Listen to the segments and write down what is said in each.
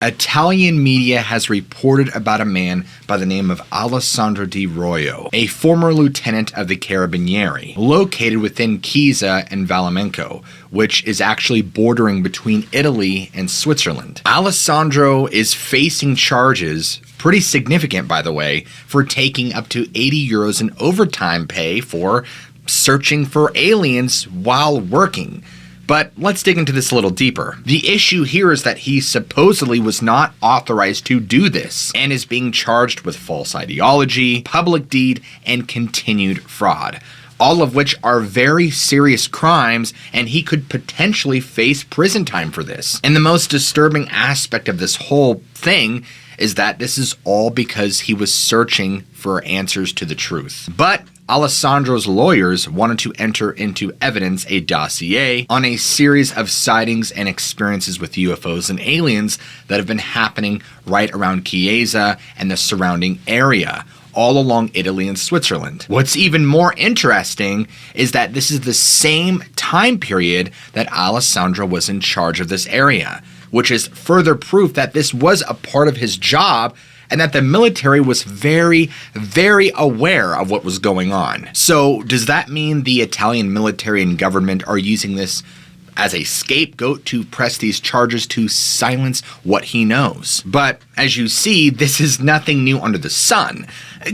Italian media has reported about a man by the name of Alessandro Di Roio, a former lieutenant of the Carabinieri, located within Chiesa and Valamenco, which is actually bordering between Italy and Switzerland. Alessandro is facing charges, pretty significant by the way, for taking up to 80 euros in overtime pay for searching for aliens while working. But let's dig into this a little deeper. The issue here is that he supposedly was not authorized to do this and is being charged with false ideology, public deed, and continued fraud, all of which are very serious crimes, and he could potentially face prison time for this. And the most disturbing aspect of this whole thing is that this is all because he was searching for answers to the truth. But Alessandro's lawyers wanted to enter into evidence a dossier on a series of sightings and experiences with UFOs and aliens that have been happening right around Chiesa and the surrounding area, all along Italy and Switzerland. What's even more interesting is that this is the same time period that Alessandro was in charge of this area, which is further proof that this was a part of his job and that the military was very, very aware of what was going on. So does that mean the Italian military and government are using this as a scapegoat to press these charges to silence what he knows? But as you see, this is nothing new under the sun.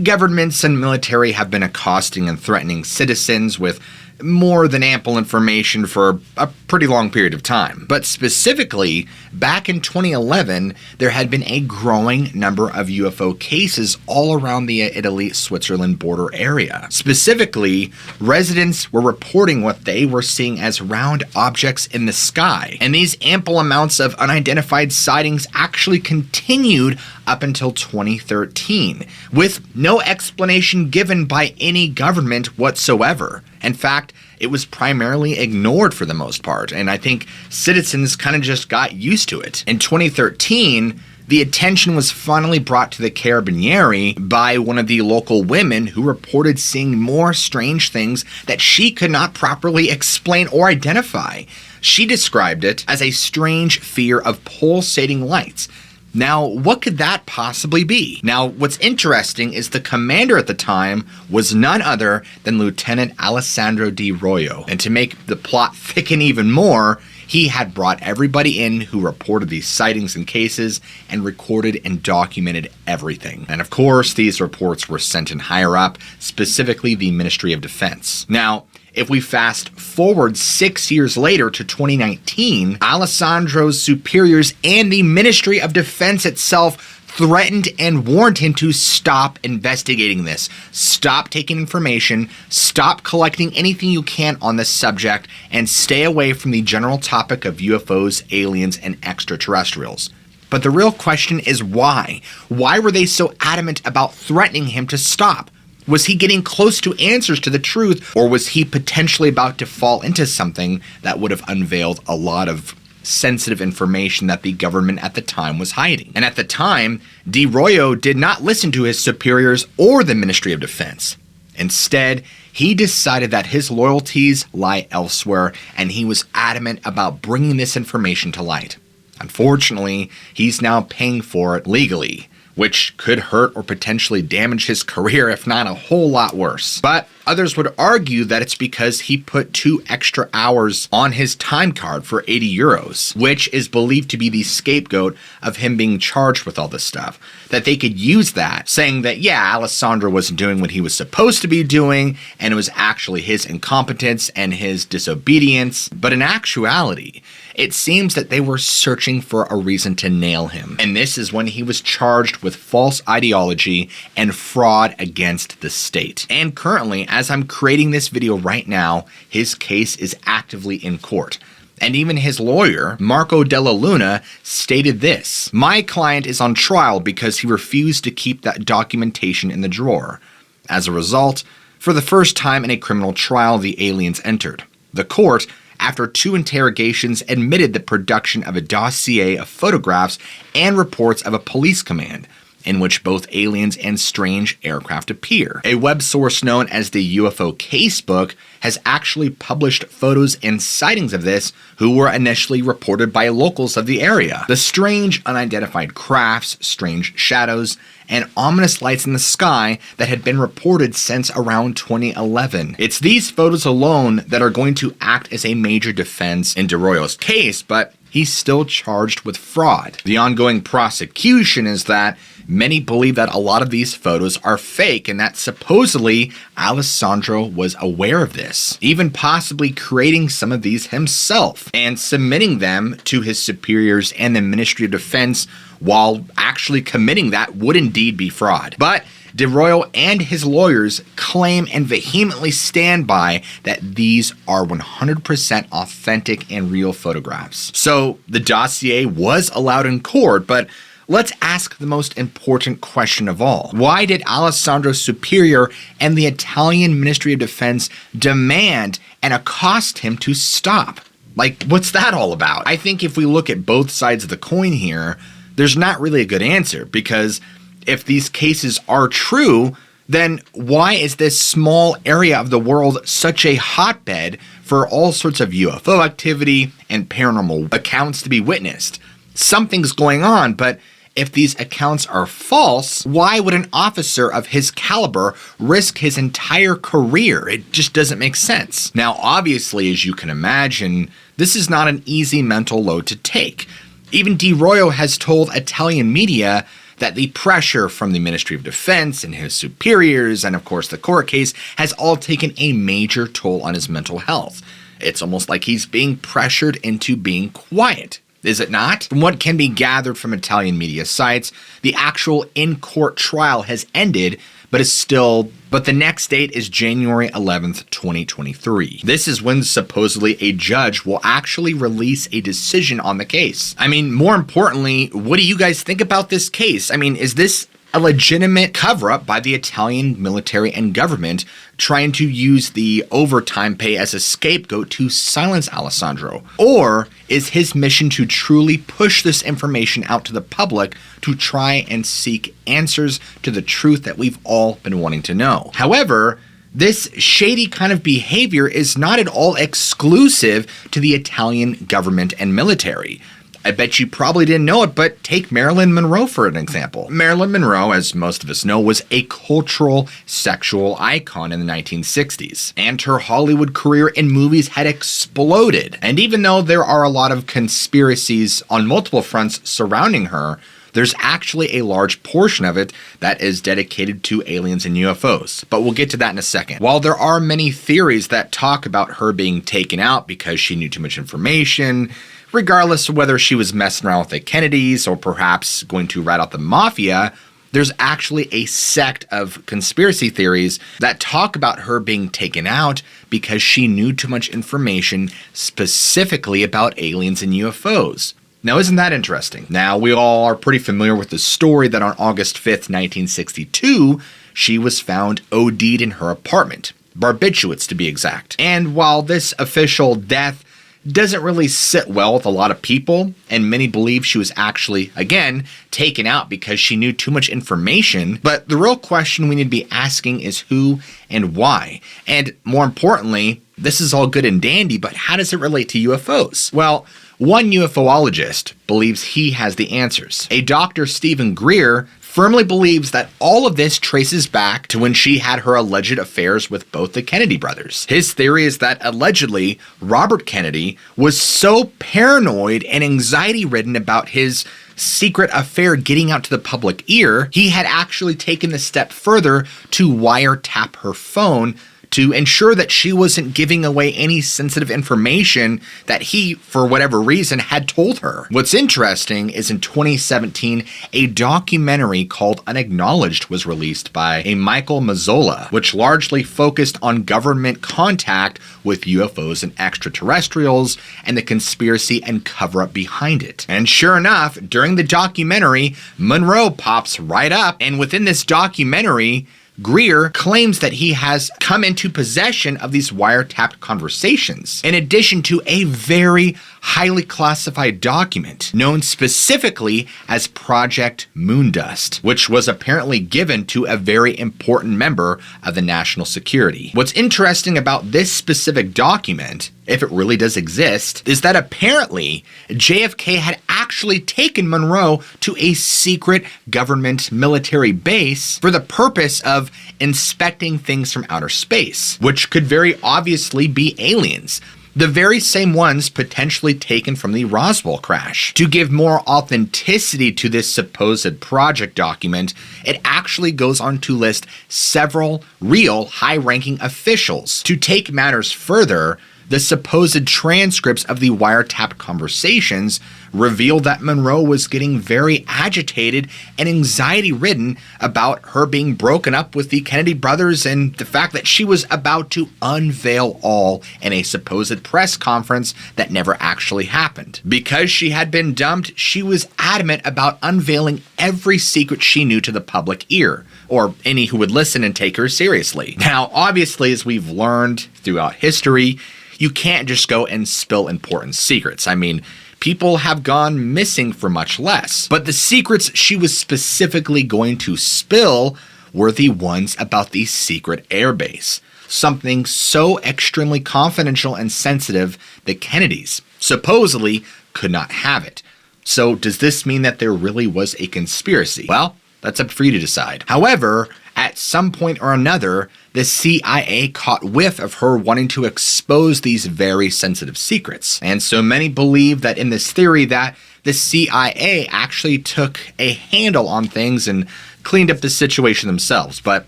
Governments and military have been accosting and threatening citizens with more than ample information for a pretty long period of time. But specifically, back in 2011, there had been a growing number of UFO cases all around the Italy-Switzerland border area. Specifically, residents were reporting what they were seeing as round objects in the sky, and these ample amounts of unidentified sightings actually continued up until 2013, with no explanation given by any government whatsoever. In fact, it was primarily ignored for the most part, and I think citizens kind of just got used to it. In 2013, the attention was finally brought to the Carabinieri by one of the local women who reported seeing more strange things that she could not properly explain or identify. She described it as a strange fear of pulsating lights. Now, what could that possibly be? Now, what's interesting is the commander at the time was none other than Lieutenant Alessandro Di Roio. And to make the plot thicken even more, he had brought everybody in who reported these sightings and cases and recorded and documented everything. And of course, these reports were sent in higher up, specifically the Ministry of Defense. Now, if we fast forward 6 years later to 2019, Alessandro's superiors and the Ministry of Defense itself threatened and warned him to stop investigating this, stop taking information, stop collecting anything you can on this subject, and stay away from the general topic of UFOs, aliens, and extraterrestrials. But the real question is why? Why were they so adamant about threatening him to stop? Was he getting close to answers to the truth, or was he potentially about to fall into something that would have unveiled a lot of sensitive information that the government at the time was hiding? And at the time, Di Roio did not listen to his superiors or the Ministry of Defense. Instead, he decided that his loyalties lie elsewhere, and he was adamant about bringing this information to light. Unfortunately, he's now paying for it legally, which could hurt or potentially damage his career, if not a whole lot worse. But others would argue that it's because he put 2 extra hours on his time card for 80 euros, which is believed to be the scapegoat of him being charged with all this stuff. That they could use that, saying that, yeah, Alessandro wasn't doing what he was supposed to be doing, and it was actually his incompetence and his disobedience. But in actuality, it seems that they were searching for a reason to nail him. And this is when he was charged with false ideology and fraud against the state. And currently, as I'm creating this video right now, his case is actively in court. And even his lawyer, Marco Della Luna, stated this: "My client is on trial because he refused to keep that documentation in the drawer. As a result, for the first time in a criminal trial, the aliens entered. The court, after 2 interrogations, admitted the production of a dossier of photographs and reports of a police command. in which both aliens and strange aircraft appear. A web source known as the UFO Casebook has actually published photos and sightings of this, who were initially reported by locals of the area. The strange unidentified crafts, strange shadows, and ominous lights in the sky that had been reported since around 2011. It's these photos alone that are going to act as a major defense in DeRoyo's case, but he's still charged with fraud. The ongoing prosecution is that many believe that a lot of these photos are fake and that supposedly Alessandro was aware of this, even possibly creating some of these himself and submitting them to his superiors and the Ministry of Defense, while actually committing that would indeed be fraud. But DeRoyo and his lawyers claim and vehemently stand by that these are 100% authentic and real photographs. So the dossier was allowed in court, but let's ask the most important question of all. Why did Alessandro's superior and the Italian Ministry of Defense demand and accost him to stop? Like, what's that all about? I think if we look at both sides of the coin here, there's not really a good answer, because if these cases are true, then why is this small area of the world such a hotbed for all sorts of UFO activity and paranormal accounts to be witnessed? Something's going on, but if these accounts are false, why would an officer of his caliber risk his entire career? It just doesn't make sense. Now, obviously, as you can imagine, this is not an easy mental load to take. Even DeRoyo has told Italian media that the pressure from the Ministry of Defense and his superiors, and of course the court case, has all taken a major toll on his mental health. It's almost like he's being pressured into being quiet. Is it not? From what can be gathered from Italian media sites, the actual in-court trial has ended, but the next date is January 11th, 2023. This is when supposedly a judge will actually release a decision on the case. I mean, more importantly, what do you guys think about this case? I mean, is this a legitimate cover-up by the Italian military and government trying to use the overtime pay as a scapegoat to silence Alessandro? Or is his mission to truly push this information out to the public to try and seek answers to the truth that we've all been wanting to know? However, this shady kind of behavior is not at all exclusive to the Italian government and military. I bet you probably didn't know it, but take Marilyn Monroe for an example. Marilyn Monroe, as most of us know, was a cultural sexual icon in the 1960s, and her Hollywood career in movies had exploded. And even though there are a lot of conspiracies on multiple fronts surrounding her, there's actually a large portion of it that is dedicated to aliens and UFOs. But we'll get to that in a second. While there are many theories that talk about her being taken out because she knew too much information, regardless of whether she was messing around with the Kennedys or perhaps going to rat out the mafia, there's actually a sect of conspiracy theories that talk about her being taken out because she knew too much information specifically about aliens and UFOs. Now, isn't that interesting? Now, we all are pretty familiar with the story that on August 5th, 1962, she was found OD'd in her apartment, barbiturates to be exact. And while this official death doesn't really sit well with a lot of people, and many believe she was actually, again, taken out because she knew too much information. But the real question we need to be asking is who and why. And more importantly, this is all good and dandy, but how does it relate to UFOs? Well, one UFOologist believes he has the answers. A Dr. Stephen Greer firmly believes that all of this traces back to when she had her alleged affairs with both the Kennedy brothers. His theory is that allegedly Robert Kennedy was so paranoid and anxiety-ridden about his secret affair getting out to the public ear, he had actually taken the step further to wiretap her phone to ensure that she wasn't giving away any sensitive information that he, for whatever reason, had told her. What's interesting is in 2017, a documentary called Unacknowledged was released by a Michael Mazzola, which largely focused on government contact with UFOs and extraterrestrials and the conspiracy and cover-up behind it. And sure enough, during the documentary, Monroe pops right up, and within this documentary, Greer claims that he has come into possession of these wiretapped conversations, in addition to a very highly classified document known specifically as Project Moondust, which was apparently given to a very important member of the national security. What's interesting about this specific document, if it really does exist, is that apparently JFK had actually taken Monroe to a secret government military base for the purpose of inspecting things from outer space, which could very obviously be aliens. The very same ones potentially taken from the Roswell crash. To give more authenticity to this supposed project document, it actually goes on to list several real high-ranking officials. To take matters further, the supposed transcripts of the wiretapped conversations reveal that Monroe was getting very agitated and anxiety-ridden about her being broken up with the Kennedy brothers and the fact that she was about to unveil all in a supposed press conference that never actually happened. Because she had been dumped, she was adamant about unveiling every secret she knew to the public ear, or any who would listen and take her seriously. Now, obviously, as we've learned throughout history, you can't just go and spill important secrets. I mean, people have gone missing for much less. But the secrets she was specifically going to spill were the ones about the secret airbase. Something so extremely confidential and sensitive that Kennedys supposedly could not have it. So does this mean that there really was a conspiracy? Well, that's up for you to decide. However, at some point or another, the CIA caught whiff of her wanting to expose these very sensitive secrets. And so many believe that in this theory that the CIA actually took a handle on things and cleaned up the situation themselves. But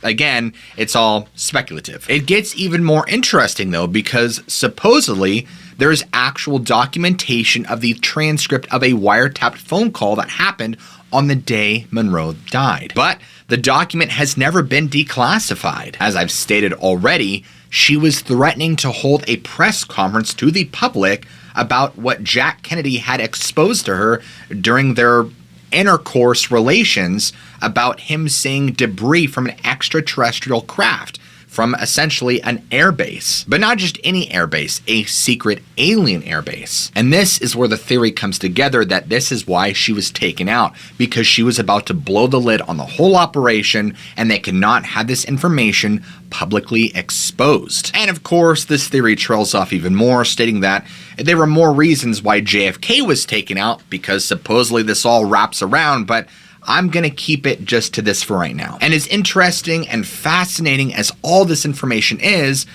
again, it's all speculative. It gets even more interesting though, because supposedly there's actual documentation of the transcript of a wiretapped phone call that happened on the day Monroe died. But the document has never been declassified. As I've stated already, she was threatening to hold a press conference to the public about what Jack Kennedy had exposed to her during their intercourse relations about him seeing debris from an extraterrestrial craft from essentially an airbase. But not just any airbase, a secret alien airbase. And this is where the theory comes together that this is why she was taken out, because she was about to blow the lid on the whole operation and they could not have this information publicly exposed. And of course, this theory trails off even more, stating that there were more reasons why JFK was taken out, because supposedly this all wraps around, but I'm going to keep it just to this for right now. And as interesting and fascinating as all this information is,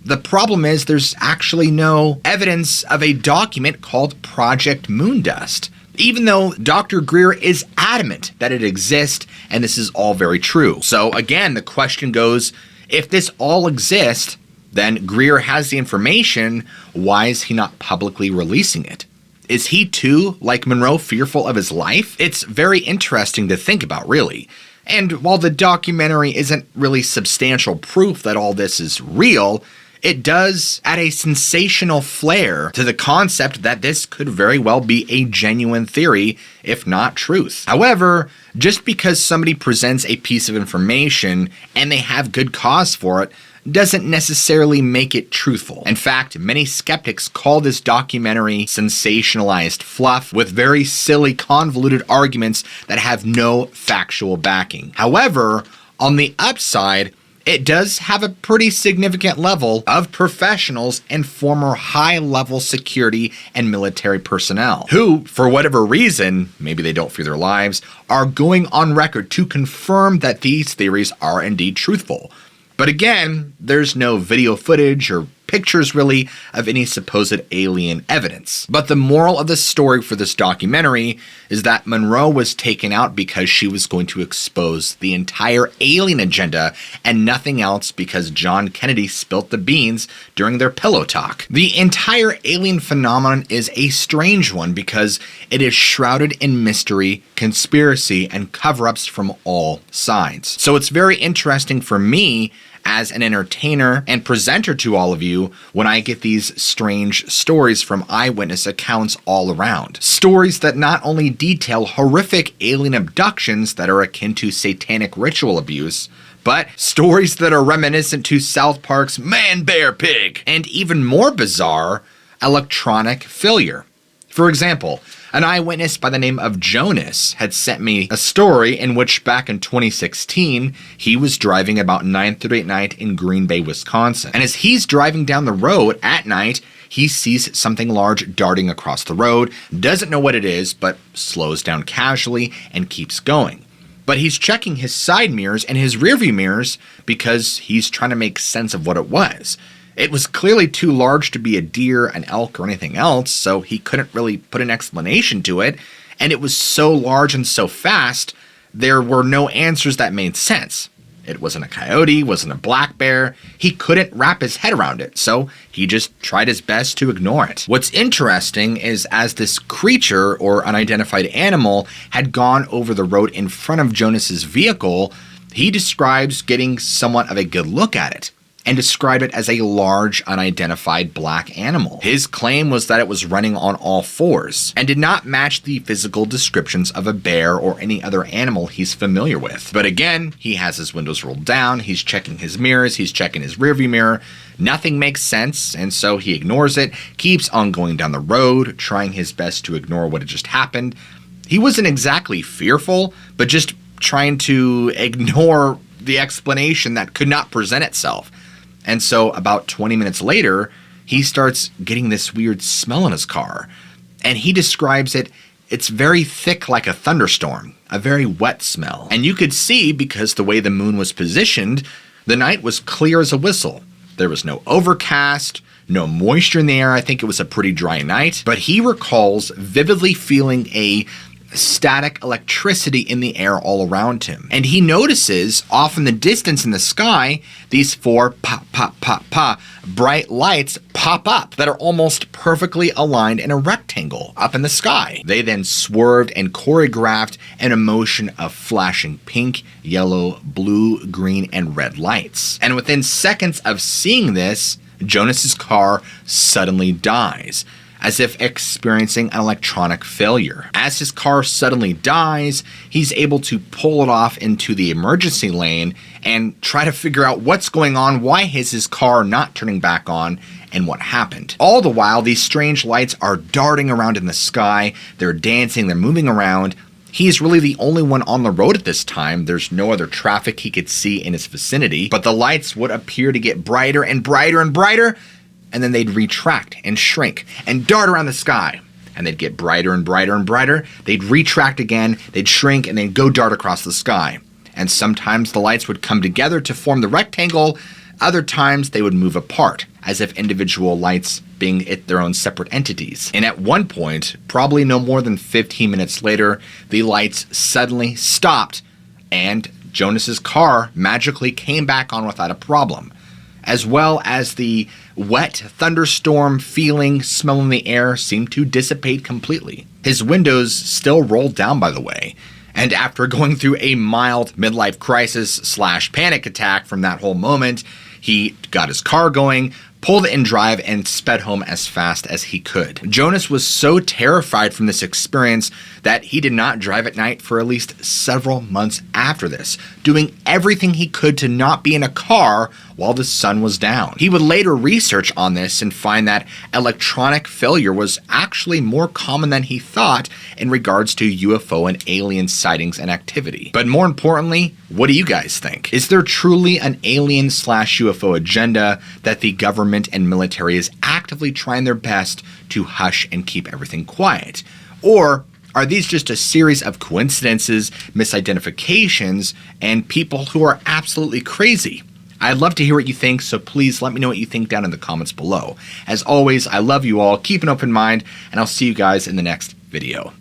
the problem is there's actually no evidence of a document called Project Moondust, even though Dr. Greer is adamant that it exists and this is all very true. So again, the question goes, if this all exists, then Greer has the information, why is he not publicly releasing it? Is he too, like Monroe, fearful of his life? It's very interesting to think about, really. And while the documentary isn't really substantial proof that all this is real, it does add a sensational flair to the concept that this could very well be a genuine theory, if not truth. However, just because somebody presents a piece of information and they have good cause for it, doesn't necessarily make it truthful. In fact, many skeptics call this documentary sensationalized fluff with very silly, convoluted arguments that have no factual backing. However, on the upside, it does have a pretty significant level of professionals and former high-level security and military personnel who, for whatever reason, maybe they don't fear their lives, are going on record to confirm that these theories are indeed truthful. But again, there's no video footage or pictures really of any supposed alien evidence. But the moral of the story for this documentary is that Monroe was taken out because she was going to expose the entire alien agenda and nothing else, because John Kennedy spilt the beans during their pillow talk. The entire alien phenomenon is a strange one because it is shrouded in mystery, conspiracy, and cover-ups from all sides. So it's very interesting for me as an entertainer and presenter to all of you when I get these strange stories from eyewitness accounts all around. Stories that not only detail horrific alien abductions that are akin to satanic ritual abuse, but stories that are reminiscent to South Park's Man, Bear, Pig, and even more bizarre, electronic failure. For example, an eyewitness by the name of Jonas had sent me a story in which back in 2016, he was driving about 9:30 at night in Green Bay, Wisconsin. And as he's driving down the road at night, he sees something large darting across the road, doesn't know what it is, but slows down casually and keeps going. But he's checking his side mirrors and his rearview mirrors because he's trying to make sense of what it was. It was clearly too large to be a deer, an elk, or anything else, so he couldn't really put an explanation to it, and it was so large and so fast, there were no answers that made sense. It wasn't a coyote, wasn't a black bear, he couldn't wrap his head around it, so he just tried his best to ignore it. What's interesting is as this creature, or unidentified animal, had gone over the road in front of Jonas's vehicle, he describes getting somewhat of a good look at it, and described it as a large, unidentified black animal. His claim was that it was running on all fours, and did not match the physical descriptions of a bear or any other animal he's familiar with. But again, he has his windows rolled down, he's checking his mirrors, he's checking his rearview mirror, nothing makes sense, and so he ignores it, keeps on going down the road, trying his best to ignore what had just happened. He wasn't exactly fearful, but just trying to ignore the explanation that could not present itself. And so about 20 minutes later, he starts getting this weird smell in his car. And he describes it, it's very thick like a thunderstorm, a very wet smell. And you could see, because the way the moon was positioned, the night was clear as a whistle. There was no overcast, no moisture in the air. I think it was a pretty dry night. But he recalls vividly feeling a static electricity in the air all around him. And he notices off in the distance in the sky, these four pop, pop, pop, pop, bright lights pop up that are almost perfectly aligned in a rectangle up in the sky. They then swerved and choreographed an emotion of flashing pink, yellow, blue, green, and red lights. And within seconds of seeing this, Jonas's car suddenly dies, as if experiencing an electronic failure. As his car suddenly dies, he's able to pull it off into the emergency lane and try to figure out what's going on, why is his car not turning back on, and what happened. All the while, these strange lights are darting around in the sky, they're dancing, they're moving around. He's really the only one on the road at this time. There's no other traffic he could see in his vicinity, but the lights would appear to get brighter and brighter and brighter, and then they'd retract and shrink and dart around the sky. And they'd get brighter and brighter and brighter. They'd retract again, they'd shrink, and they'd go dart across the sky. And sometimes the lights would come together to form the rectangle. Other times they would move apart, as if individual lights being their own separate entities. And at one point, probably no more than 15 minutes later, the lights suddenly stopped, and Jonas's car magically came back on without a problem, as well as the wet thunderstorm feeling, smell in the air seemed to dissipate completely. His windows still rolled down, by the way, and after going through a mild midlife crisis / panic attack from that whole moment, he got his car going, pulled it in drive, and sped home as fast as he could. Jonas was so terrified from this experience that he did not drive at night for at least several months after this, doing everything he could to not be in a car while the sun was down. He would later research on this and find that electronic failure was actually more common than he thought in regards to UFO and alien sightings and activity. But more importantly, what do you guys think? Is there truly an alien / UFO agenda that the government and military is actively trying their best to hush and keep everything quiet? Or are these just a series of coincidences, misidentifications, and people who are absolutely crazy? I'd love to hear what you think, so please let me know what you think down in the comments below. As always, I love you all, keep an open mind, and I'll see you guys in the next video.